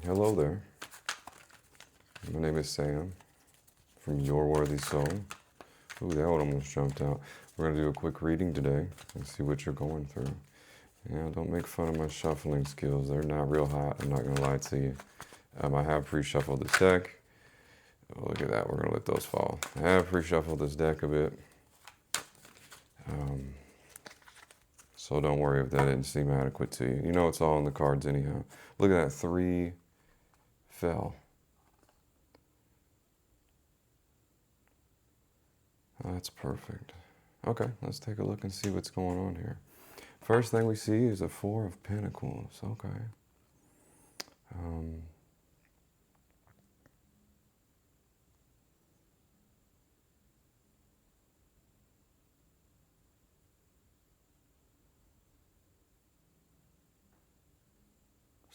Hello there. My name is Sam from Your Worthy Soul. Ooh, that one almost jumped out. We're going to do a quick reading today and see what you're going through. Yeah, don't make fun of my shuffling skills. They're not real hot. I'm not going to lie to you. I have pre-shuffled this deck. Oh, look at that. We're going to let those fall. I have pre-shuffled this deck a bit. So don't worry if that didn't seem adequate to you. You know it's all in the cards anyhow. Look at that. 3 fell. That's perfect. Okay, let's take a look and see what's going on here. First thing we see is a 4 of Pentacles. Okay.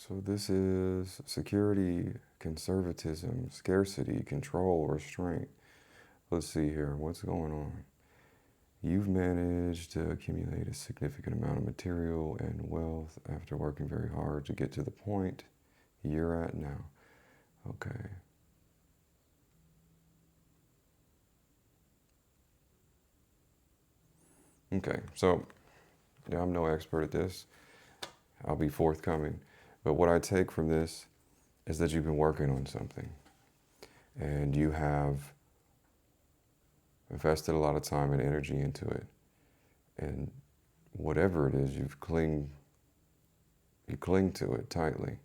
So this is security, conservatism, scarcity, control, restraint. Let's see here. What's going on? You've managed to accumulate a significant amount of material and wealth after working very hard to get to the point you're at now. Okay. Okay, so yeah, I'm no expert at this. I'll be forthcoming. But what I take from this is that you've been working on something and you have invested a lot of time and energy into it. And whatever it is, you cling to it tightly.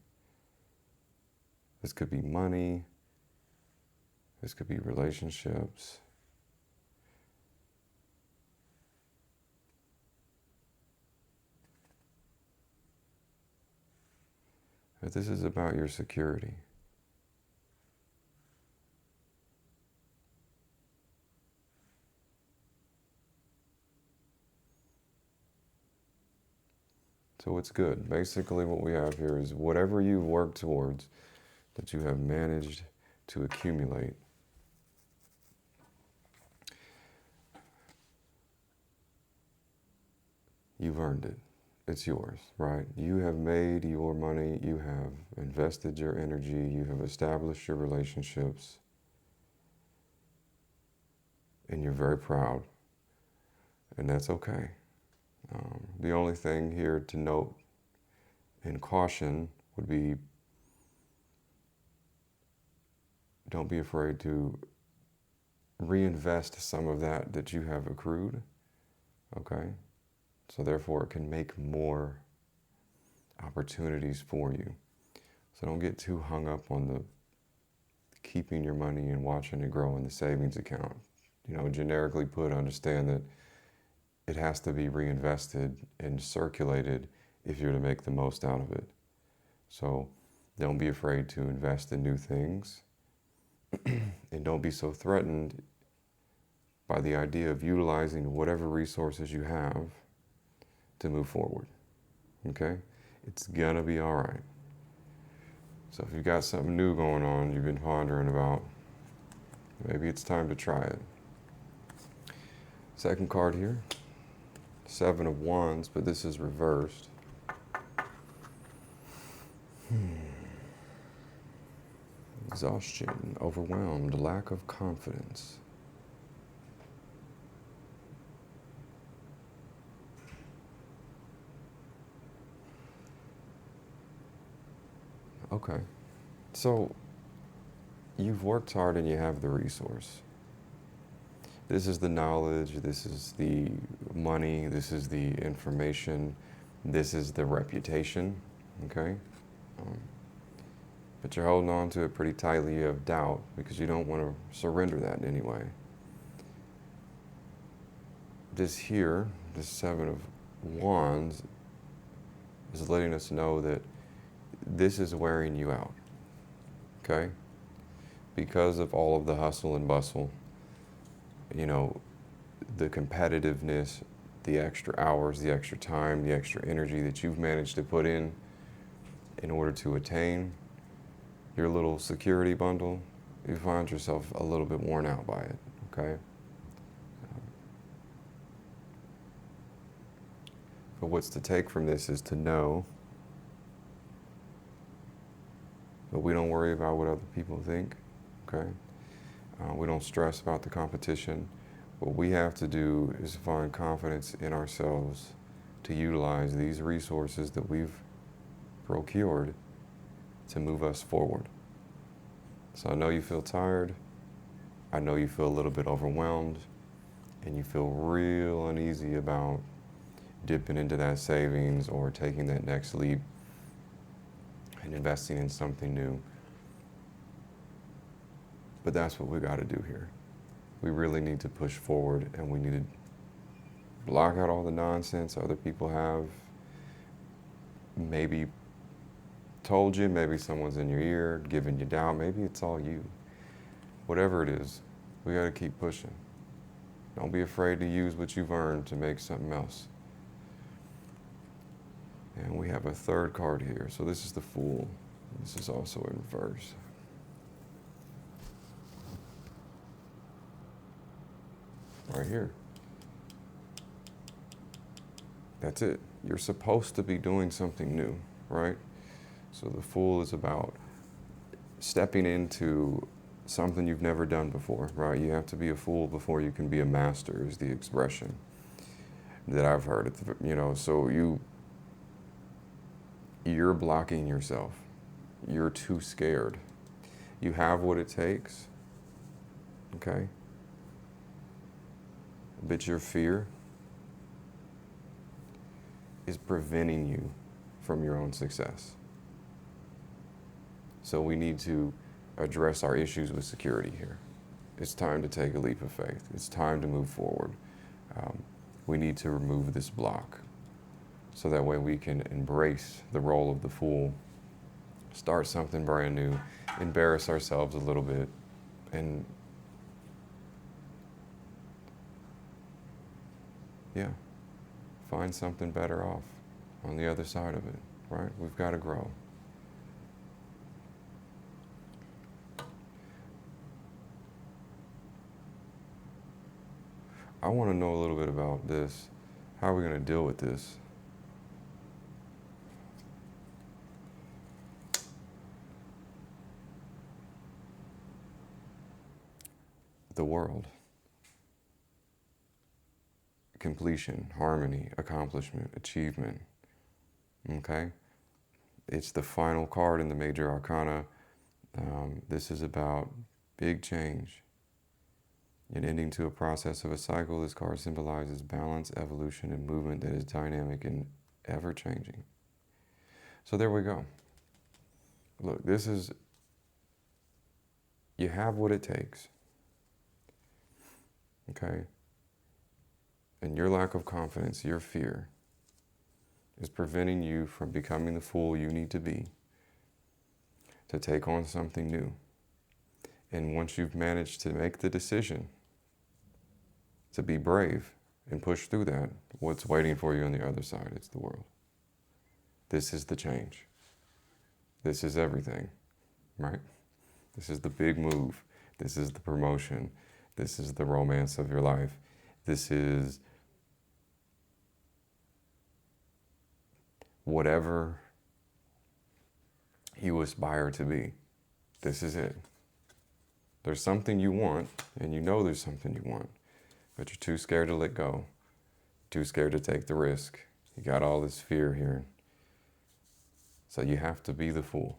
This could be money. This could be relationships. But this is about your security. So it's good. Basically what we have here is whatever you work towards that you have managed to accumulate. You've earned it. It's yours, right? You have made your money. You have invested your energy. You have established your relationships. And you're very proud. And that's okay. The only thing here to note and caution would be don't be afraid to reinvest some of that you have accrued, okay? So therefore it can make more opportunities for you. So don't get too hung up on the keeping your money and watching it grow in the savings account. You know, generically put, understand that it has to be reinvested and circulated if you're to make the most out of it. So don't be afraid to invest in new things and don't be so threatened by the idea of utilizing whatever resources you have to move forward, okay? It's gonna be all right. So if you've got something new going on you've been pondering about, maybe it's time to try it. Second card here, 7 of Wands, but this is reversed. Exhaustion, overwhelmed, lack of confidence. Okay, so you've worked hard and you have the resource. This is the knowledge, this is the money, this is the information, this is the reputation, okay? But you're holding on to it pretty tightly. You have doubt because you don't want to surrender that in any way. This here, this 7 of Wands, is letting us know that this is wearing you out, okay? Because of all of the hustle and bustle, you know, the competitiveness, the extra hours, the extra time, the extra energy that you've managed to put in order to attain your little security bundle, you find yourself a little bit worn out by it, okay? But what's to take from this is to know but we don't worry about what other people think, okay? We don't stress about the competition. What we have to do is find confidence in ourselves to utilize these resources that we've procured to move us forward. So I know you feel tired. I know you feel a little bit overwhelmed, and you feel real uneasy about dipping into that savings or taking that next leap and investing in something new. But that's what we got to do here. We really need to push forward, and we need to block out all the nonsense other people have maybe told you, maybe someone's in your ear giving you doubt, maybe it's all you. Whatever it is, we got to keep pushing. Don't be afraid to use what you've earned to make something else. And we have a third card here. So this is the Fool. This is also in reverse. Right here. That's it. You're supposed to be doing something new, right? So the Fool is about stepping into something you've never done before, right? You have to be a fool before you can be a master, is the expression that I've heard. So you're blocking yourself. You're too scared. You have what it takes, okay? But your fear is preventing you from your own success. So we need to address our issues with security here. It's time to take a leap of faith. It's time to move forward. We need to remove this block so that way we can embrace the role of the Fool, start something brand new, embarrass ourselves a little bit, and find something better off on the other side of it, right? We've got to grow. I want to know a little bit about this. How are we going to deal with this? The world. Completion, harmony, accomplishment, achievement. Okay? It's the final card in the Major Arcana. This is about big change. In ending to a process of a cycle, this card symbolizes balance, evolution, and movement that is dynamic and ever-changing. So there we go. Look, you have what it takes. Okay? And your lack of confidence, your fear, is preventing you from becoming the fool you need to be to take on something new. And once you've managed to make the decision to be brave and push through that, what's waiting for you on the other side? It's the world. This is the change. This is everything, right? This is the big move. This is the promotion. This is the romance of your life. This is whatever you aspire to be. This is it. There's something you want, and you know there's something you want, but you're too scared to let go, too scared to take the risk. You got all this fear here. So you have to be the fool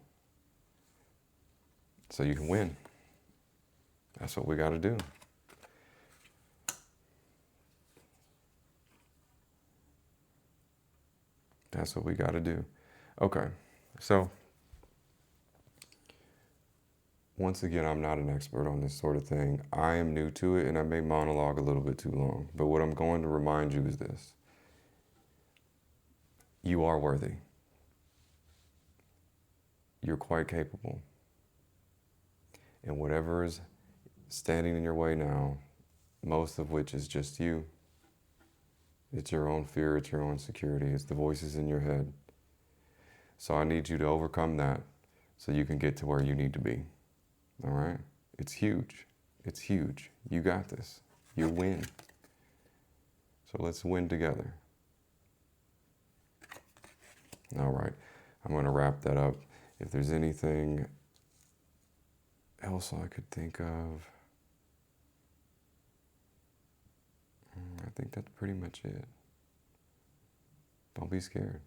so you can win. That's what we got to do. That's what we got to do. Okay, so once again, I'm not an expert on this sort of thing. I am new to it, and I may monologue a little bit too long. But what I'm going to remind you is this. You are worthy. You're quite capable. And whatever is standing in your way now, most of which is just you, it's your own fear, it's your own insecurity, it's the voices in your head. So I need you to overcome that so you can get to where you need to be. All right? It's huge. It's huge. You got this. You win. So let's win together. All right. I'm going to wrap that up. If there's anything else I could think of? I think that's pretty much it. Don't be scared.